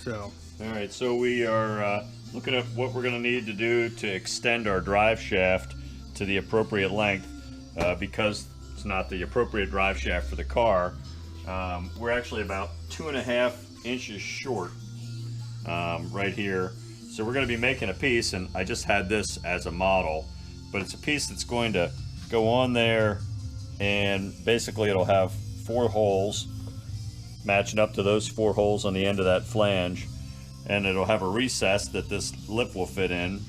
So. All right, so we are looking at what we're going to need to do to extend our drive shaft to the appropriate length because it's not the appropriate drive shaft for the car. We're actually about 2.5 inches short right here. So we're going to be making a piece, and I just had this as a model, but it's a piece that's going to go on there, and basically it'll have 4 holes matching up to those 4 holes on the end of that flange, and it'll have a recess that this lip will fit in,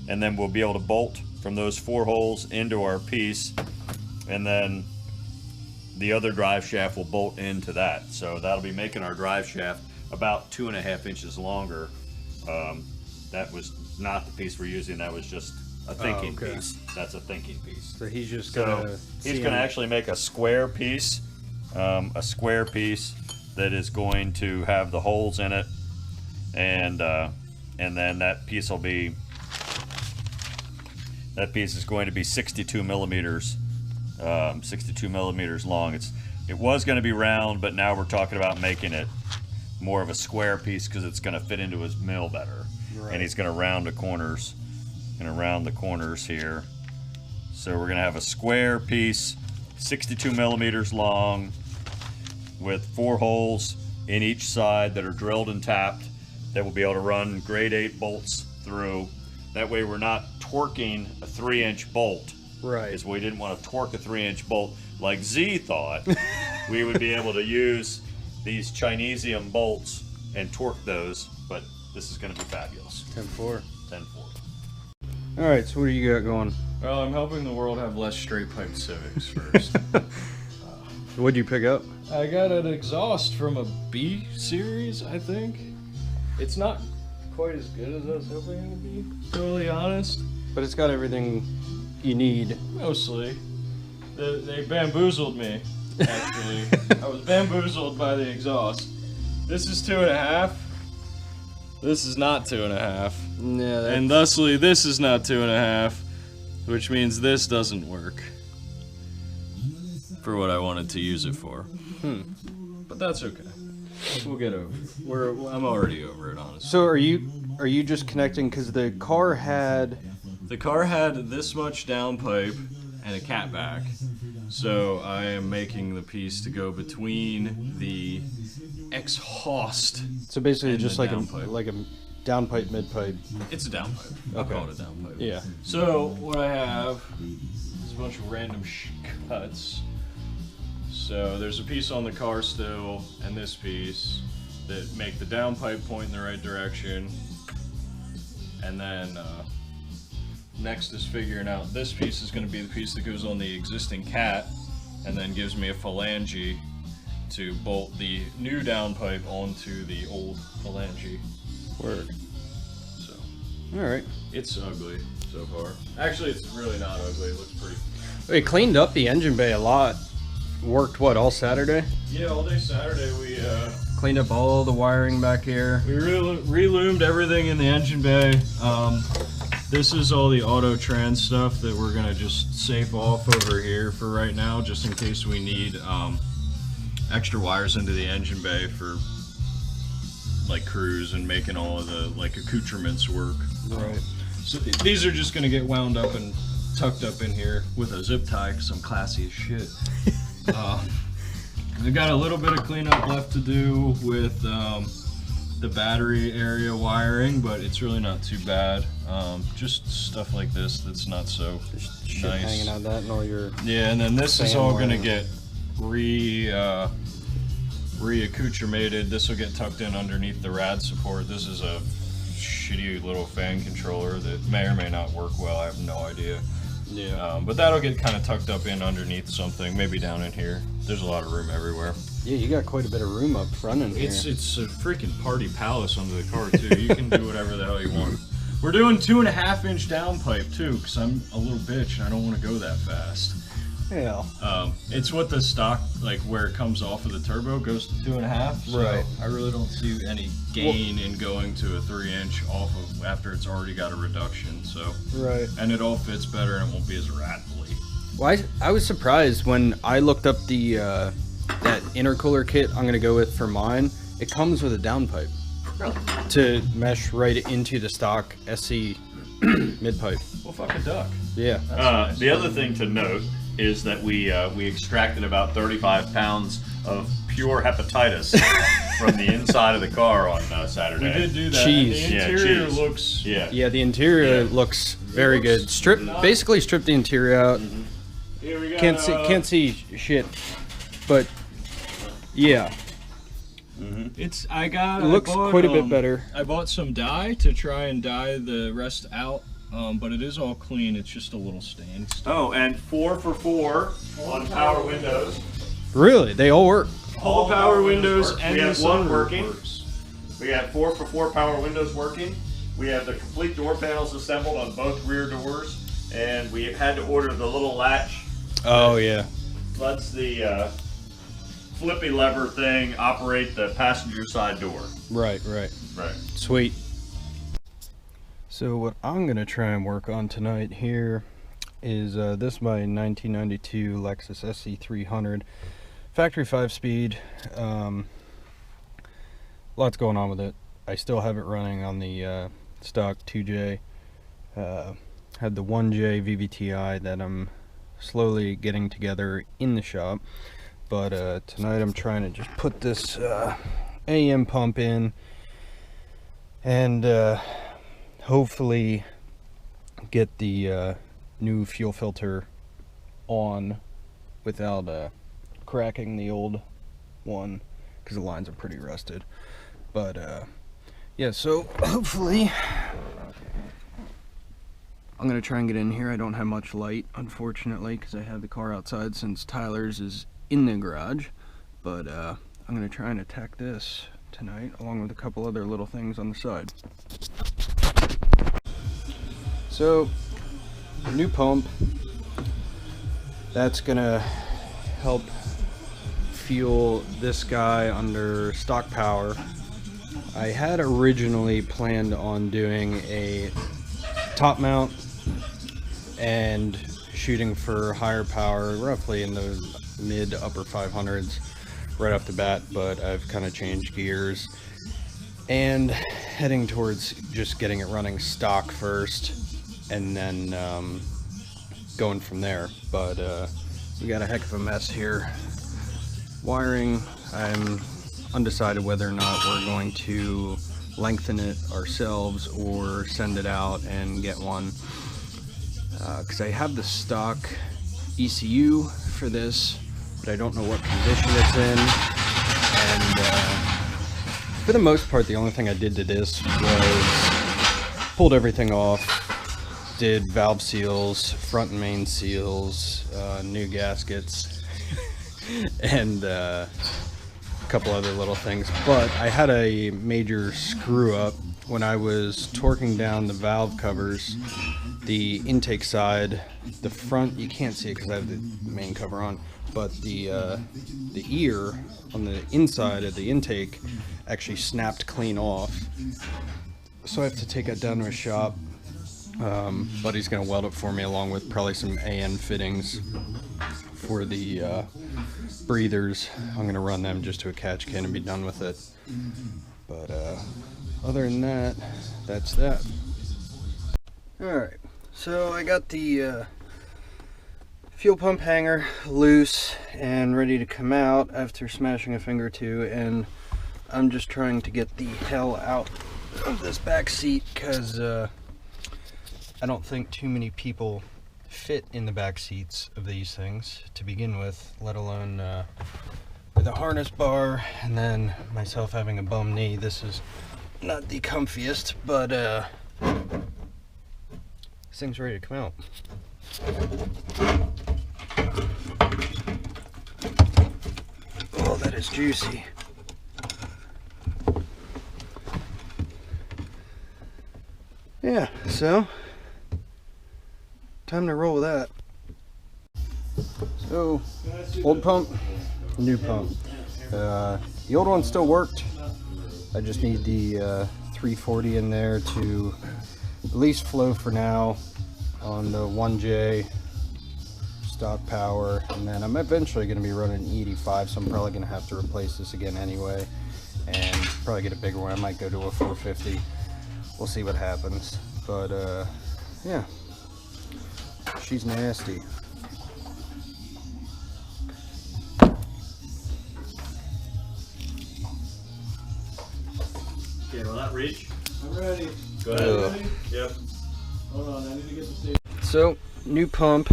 and then we'll be able to bolt from those 4 holes into our piece, and then the other drive shaft will bolt into that. So that'll be making our drive shaft about 2.5 inches longer. That was not the piece we're using, that was just a thinking piece. That's a thinking piece. So he's just gonna actually make a square piece, that is going to have the holes in it, and then that piece is going to be 62 millimeters long. It was going to be round, but now we're talking about making it more of a square piece because it's going to fit into his mill better. Right. And he's going to round the corners. Here. So we're going to have a square piece, 62 millimeters long, with 4 holes in each side that are drilled and tapped, that will be able to run grade 8 bolts through. That way we're not torquing a 3-inch bolt. Right. Because we didn't want to torque a 3-inch bolt like Z thought. We would be able to use these Chinesium bolts and torque those, but this is going to be fabulous. 10-4. 10-4. Alright, so what do you got going? Well, I'm helping the world have less straight pipe Civics first. What'd you pick up? I got an exhaust from a B series, I think. It's not quite as good as I was hoping it would be, totally honest. But it's got everything you need. Mostly. They bamboozled me, actually. I was bamboozled by the exhaust. This is 2.5. This is not 2.5. Yeah, and thusly, this is not 2.5, which means this doesn't work for what I wanted to use it for. But that's okay. We'll get over it. I'm already over it, honestly. So are you just connecting because the car had this much downpipe and a catback. So I am making the piece to go between the exhaust. So basically just like downpipe. a downpipe, mid-pipe. It's a downpipe. I'll call it a downpipe. Yeah. So what I have is a bunch of random cuts. So there's a piece on the car still, and this piece that make the downpipe point in the right direction. And then next is figuring out this piece is going to be the piece that goes on the existing cat, and then gives me a phalange to bolt the new downpipe onto the old phalange. Word. So. Alright. It's ugly so far. Actually, it's really not ugly. It looks pretty. We cleaned up the engine bay a lot. Worked what, all Saturday? Yeah, all day Saturday we cleaned up all the wiring back here. We reloomed everything in the engine bay. This is all the auto trans stuff that we're gonna just safe off over here for right now, just in case we need extra wires into the engine bay for like cruise and making all of the like accoutrements work. Right. So these are just gonna get wound up and tucked up in here with a zip tie because I'm classy as shit. I've got a little bit of cleanup left to do with the battery area wiring, but it's really not too bad. Just stuff like this that's not so Just shit nice. hanging out that and all your... Yeah, and then this is all gonna get re-accoutremated. This will get tucked in underneath the rad support. This is a shitty little fan controller that may or may not work well. I have no idea. Yeah. But that'll get kind of tucked up in underneath something, maybe down in here. There's a lot of room everywhere. Yeah, you got quite a bit of room up front in here. It's a freaking party palace under the car too. You can do whatever the hell you want. We're doing 2.5-inch downpipe too, because I'm a little bitch and I don't want to go that fast. Yeah. It's what the stock, like where it comes off of the turbo, goes to 2.5. So right. I really don't see any gain in going to a 3-inch off of after it's already got a reduction. So. Right. And it all fits better and it won't be as rattly. Well, I was surprised when I looked up the that intercooler kit I'm gonna go with for mine. It comes with a downpipe. Really? to mesh right into the stock SC mid-pipe. Well, fuck a duck. Yeah. That's nice. The other thing to note is that we extracted about 35 pounds of pure hepatitis from the inside of the car on Saturday. We did do that. Cheese. And the Yeah, interior cheese. looks. Yeah, the interior looks very good. Basically stripped the interior out. Here we got, Can't see shit, but yeah, It looks quite a bit better. I bought some dye to try and dye the rest out, but it is all clean. It's just a little stained. Oh, and 4 for 4 on power windows. Really, they all work. All power windows and we the have one sunroof working. works. We have 4 for 4 power windows working. We have the complete door panels assembled on both rear doors, and we had to order the little latch. Oh yeah. Lets the flippy lever thing operate the passenger side door. Right. Right. Sweet. So what I'm gonna try and work on tonight here is this is my 1992 Lexus SC300, factory 5-speed. Lots going on with it. I still have it running on the stock 2J. Had the 1J VVTi that I'm slowly getting together in the shop, but tonight I'm trying to just put this AM pump in and hopefully get the new fuel filter on without cracking the old one, because the lines are pretty rusted. But yeah, so hopefully I'm gonna try and get in here. I don't have much light, unfortunately, because I have the car outside since Tyler's is in the garage. But I'm gonna try and attack this tonight, along with a couple other little things on the side. So, new pump. That's gonna help fuel this guy under stock power. I had originally planned on doing a top mount and shooting for higher power, roughly in the mid to upper 500s right off the bat, but I've kind of changed gears and heading towards just getting it running stock first and then going from there. But we got a heck of a mess here. Wiring, I'm undecided whether or not we're going to lengthen it ourselves or send it out and get one, because I have the stock ECU for this, but I don't know what condition it's in. And for the most part, the only thing I did to this was pulled everything off, did valve seals, front and main seals, new gaskets, and a couple other little things. But I had a major screw up when I was torquing down the valve covers. The intake side, the front, you can't see it because I have the main cover on, but the ear on the inside of the intake actually snapped clean off. So I have to take it down to a shop. Buddy's gonna weld it for me, along with probably some AN fittings for the breathers. I'm gonna run them just to a catch can and be done with it. But other than that, that's that. Alright, so I got the fuel pump hanger loose and ready to come out after smashing a finger or two, and I'm just trying to get the hell out of this back seat because I don't think too many people fit in the back seats of these things to begin with, let alone with a harness bar, and then myself having a bum knee. This is not the comfiest, but this thing's ready to come out. Oh, that is juicy. Yeah, so time to roll with that. So, old pump, new pump. The old one still worked. I just need the 340 in there to at least flow for now on the 1J stock power, and then I'm eventually going to be running E85, so I'm probably going to have to replace this again anyway. and probably get a bigger one. I might go to a 450. We'll see what happens. But yeah, she's nasty. Okay, will that reach? I'm ready. Go ahead. Ready? Yep. Hold on, I need to get the station. So, new pump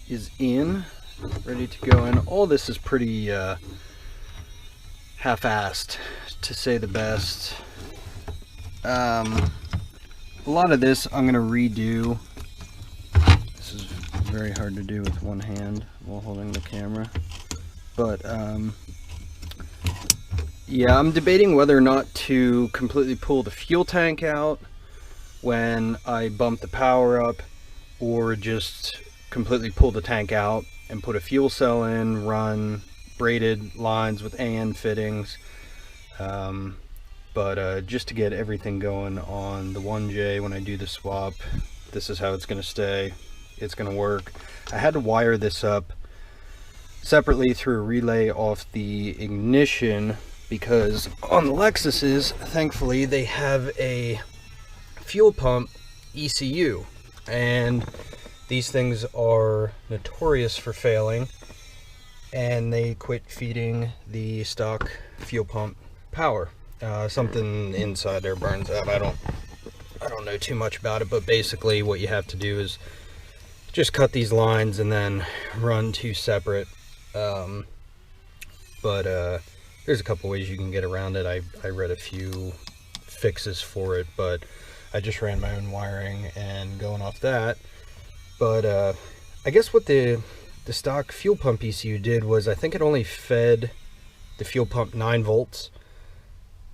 is in, ready to go in. All this is pretty half-assed, to say the best. A lot of this I'm going to redo. This is very hard to do with one hand while holding the camera. But, yeah, I'm debating whether or not to completely pull the fuel tank out when I bump the power up, or just completely pull the tank out and put a fuel cell in, run braided lines with AN fittings. But just to get everything going on the 1J when I do the swap, this is how it's going to stay. It's going to work. I had to wire this up separately through a relay off the ignition, because on the Lexuses, thankfully, they have a fuel pump ECU, and these things are notorious for failing, and they quit feeding the stock fuel pump power. Something inside there burns out. I don't know too much about it, but basically what you have to do is just cut these lines and then run two separate. There's a couple ways you can get around it. I read a few fixes for it, but I just ran my own wiring and going off that. But I guess what the stock fuel pump ECU did was, I think it only fed the fuel pump 9 volts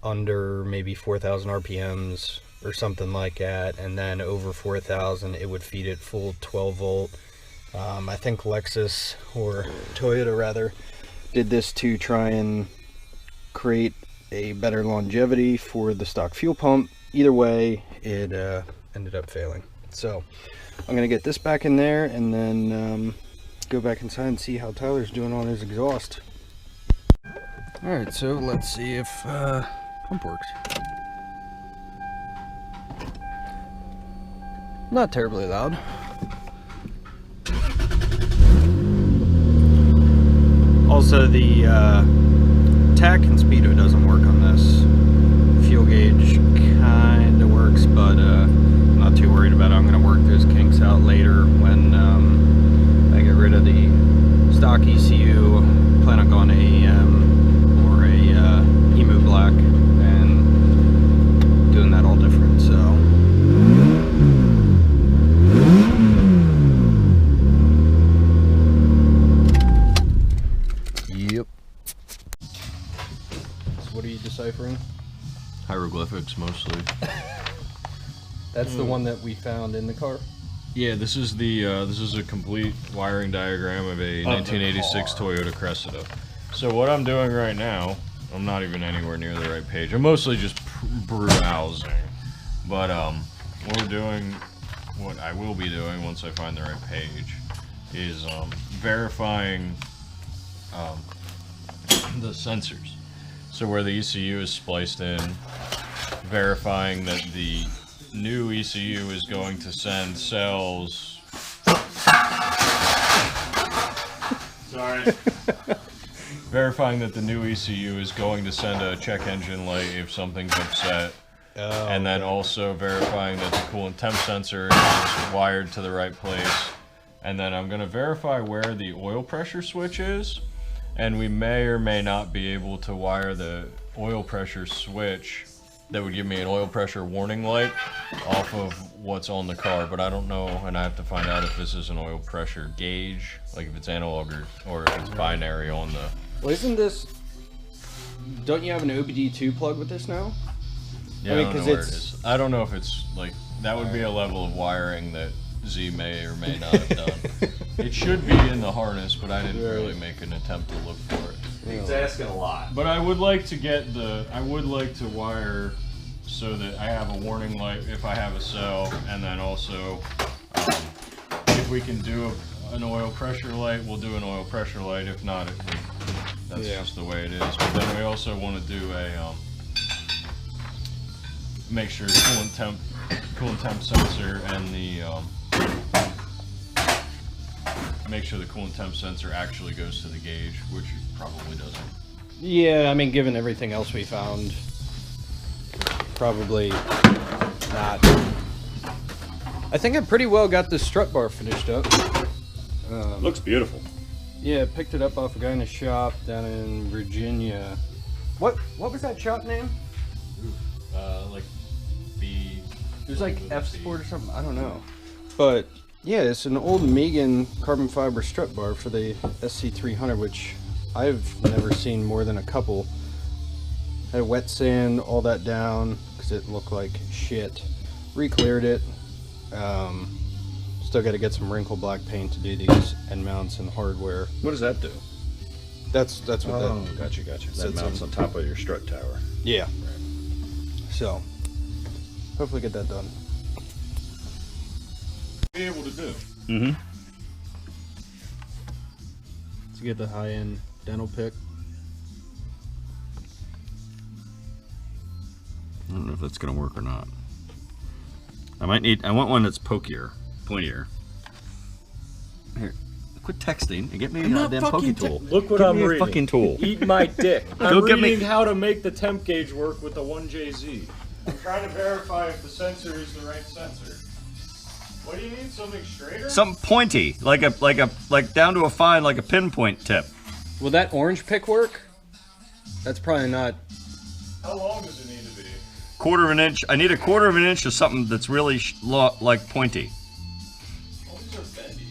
under maybe 4,000 RPMs or something like that, and then over 4,000 it would feed it full 12 volt. I think Lexus, or Toyota rather, did this to try and create a better longevity for the stock fuel pump. Either way, it ended up failing. So I'm gonna get this back in there and then go back inside and see how Tyler's doing on his exhaust. All right, so let's see if pump works. Not terribly loud. Also, the tack and speedo doesn't work on this. Fuel gauge kind of works, but I'm not too worried about it. I'm going to work those kinks out later when I get rid of the stock ECU. Plan on going to AM or a Emu Black and doing that all different. So. Yep. So what are you deciphering? Hieroglyphics mostly. That's the one that we found in the car? Yeah, this is a complete wiring diagram of a 1986 Toyota Cressida. So what I'm doing right now, I'm not even anywhere near the right page. I'm mostly just browsing. But what I will be doing once I find the right page is verifying the sensors. So where the ECU is spliced in, verifying that the new ECU is going to send cells. Sorry. Verifying that the new ECU is going to send a check engine light if something's upset. Oh, and then also verifying that the coolant temp sensor is wired to the right place. And then I'm going to verify where the oil pressure switch is. And we may or may not be able to wire the oil pressure switch that would give me an oil pressure warning light off of what's on the car, but I don't know, and I have to find out if this is an oil pressure gauge, like if it's analog or if it's binary on the... Well, isn't this... Don't you have an OBD2 plug with this now? Yeah, I don't know where it is. I don't know if it's, like, that would be a level of wiring that Z may or may not have done. It should be in the harness, but I didn't really make an attempt to look for it. He's asking a lot. But I would like to wire so that I have a warning light if I have a cell, and then also if we can do an oil pressure light, we'll do an oil pressure light. If not, That's just the way it is. But then we also want to do a make sure coolant temp sensor and the make sure the coolant temp sensor actually goes to the gauge, which it probably doesn't. Yeah, I mean, given everything else we found, probably not. I think I pretty well got this strut bar finished up. Looks beautiful. Yeah, picked it up off a guy in a shop down in Virginia. What was that shop name? Like B. It was like F Sport or something. I don't know. But yeah, it's an old Megan carbon fiber strut bar for the SC300, which I've never seen more than a couple. Had wet sand, all that down because it looked like shit. Re-cleared it. Still got to get some wrinkle black paint to do these end mounts and hardware. What does that do? That's what that. Gotcha. That mounts on top of your strut tower. Yeah. So, hopefully get that done. Be able to do. Mm-hmm. To get the high-end dental pick. I don't know if that's gonna work or not. I want one that's pointier. Here, quit texting and get me a damn poke tool. Look what Give I'm me a reading. fucking tool. Eat my dick. I'm Go get me- reading how to make the temp gauge work with the 1JZ. I'm trying to verify if the sensor is the right sensor. What do you need? Something straighter? Something pointy, like down to a fine, like a pinpoint tip. Will that orange pick work? That's probably not. How long does it need to be? Quarter of an inch. I need a quarter of an inch of something that's really like pointy. Oh, these are bendy.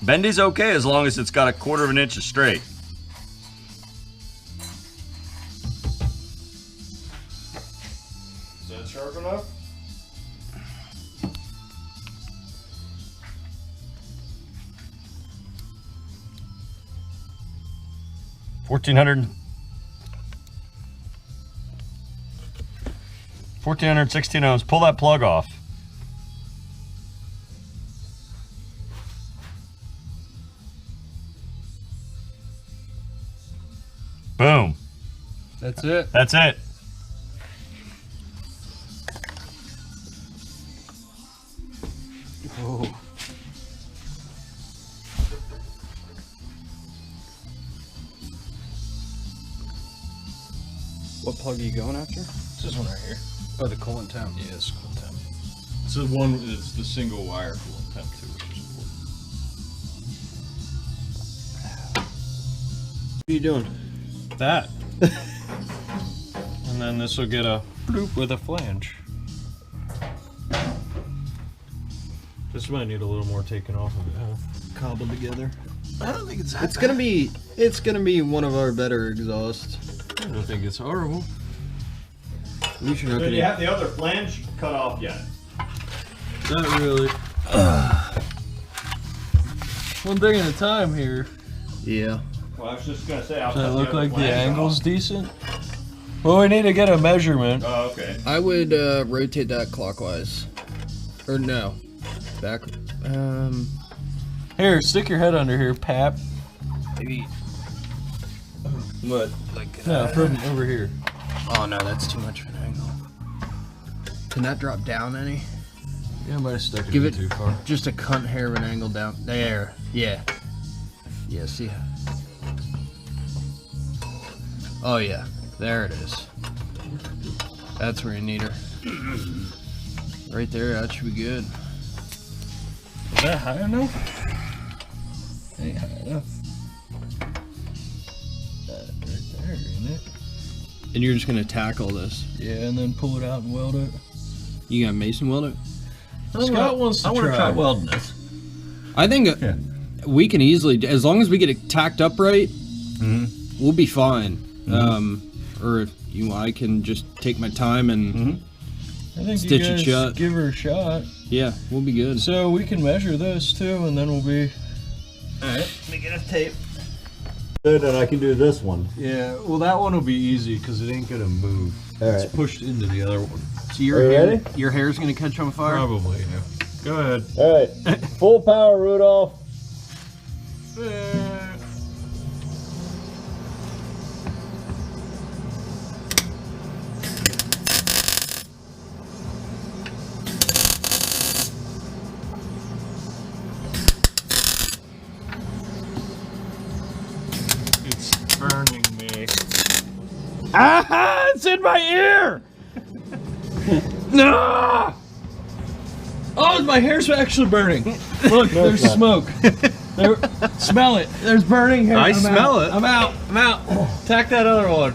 Bendy's okay as long as it's got a quarter of an inch of straight. Is that sharp enough? $1,416 ohms. Pull that plug off. Boom. That's it. That's it. Oh. What plug are you going after? It's this one right here. Oh, the coolant temp. Yeah, it's coolant temp. It's the one. It's the single wire coolant temp too, which is important. What are you doing? That. And then this will get a bloop with a flange. This might need a little more taken off of it, huh? Cobbled together. I don't think it's that It's gonna be one of our better exhausts. I don't think it's horrible. We should Do you have the other flange cut off yet? Not really. One thing at a time here. Yeah. Well, I was just gonna say. I'll Does cut it look other like the flange angle's off. decent? Well, we need to get a measurement. Oh, okay. I would rotate that clockwise. Or no. Back. Here, stick your head under here, Pap. Maybe. What? Like. No, from over here. Oh no, that's too much of an angle. Can that drop down any? Yeah, I might have stuck it Give in it too far. just a cunt hair of an angle down. There. Yeah. Yeah, see? Oh yeah. There it is. That's where you need her. Right there, that should be good. Is that high enough? Ain't high enough. That right there, ain't it? And you're just gonna tackle this. Yeah, and then pull it out and weld it. You got mason weld it? Scott wants to try. welding this. I think we can easily, as long as we get it tacked up right, we'll be fine. Or if I can just take my time and I think stitch you it guys shut. give her a shot. Yeah, we'll be good. So we can measure this too, and then we'll be. Alright, let me get a tape. Good, and I can do this one. Yeah, well, that one will be easy because it ain't gonna move. Alright. It's pushed into the other one. So your Are you hair, ready? your hair's gonna catch on fire? Probably. Yeah. Go ahead. Alright, full power, Rudolph. Ah! It's in my ear! No! Oh, my hair's actually burning. Look, there's smoke. There, smell it. There's burning hair. I smell it. I'm out. I'm out. Tack that other one.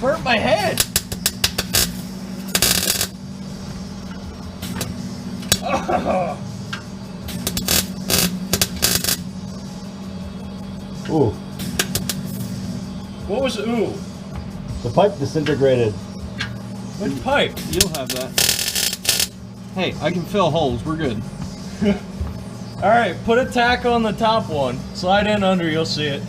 Burnt my head. Oh. Ooh, What was ooh? the pipe disintegrated. Which pipe? You'll have that. Hey, I can fill holes. We're good. All right, put a tack on the top one. Slide in under, you'll see it.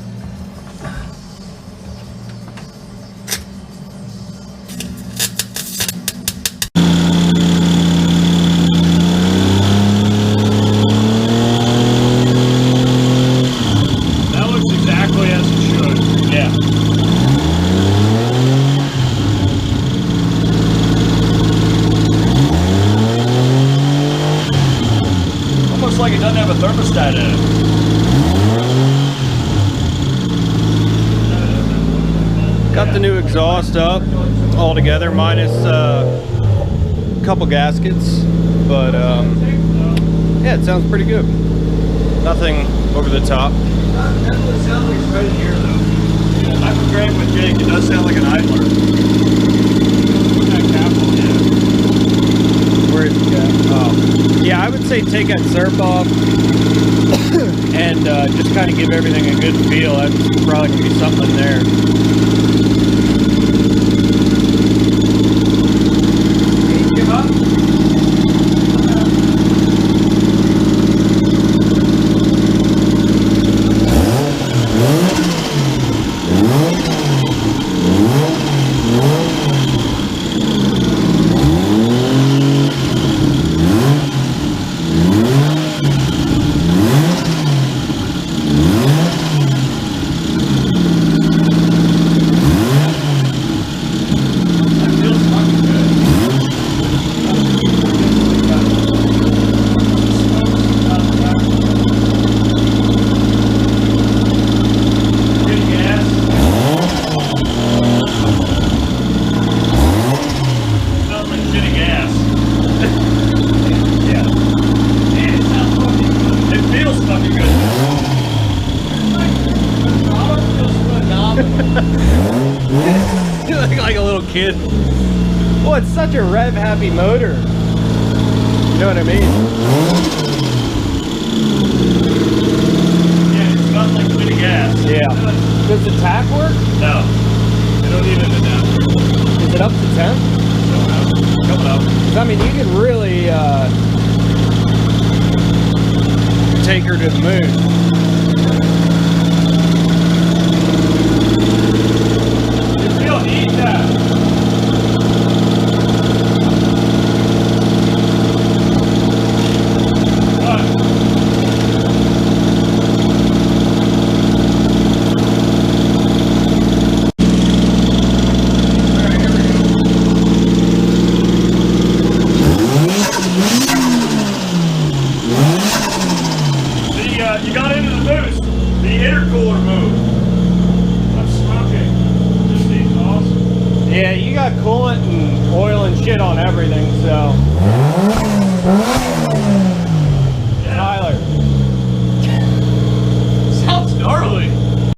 That looks exactly as it should. Yeah. Almost like it doesn't have a thermostat in it. Got the new exhaust up all together, minus a couple gaskets, but yeah, it sounds pretty good. Nothing over the top. That's what it sounds like right in here, though. Yeah, I'm agreeing with Jake. It does sound like an idler. Put that cap on, yeah. Where is it at? Oh, yeah, I would say take that surf off and just kind of give everything a good feel. That's probably gonna be something there. Give up. You look like a little kid. Oh, it's such a rev-happy motor. You know what I mean? Yeah, it smells like cleaning gas. Yeah. Does the tack work? No. They don't need an adapter. Is it up to 10? Don't know. Coming up. 'Cause, I mean, you can really take her to the moon. You feel heat that. What? Alright, here we go. You got into the boost. The intercooler moved. I'm smoking. Just the exhaust. Yeah, you got coolant and oil and shit on everything, so.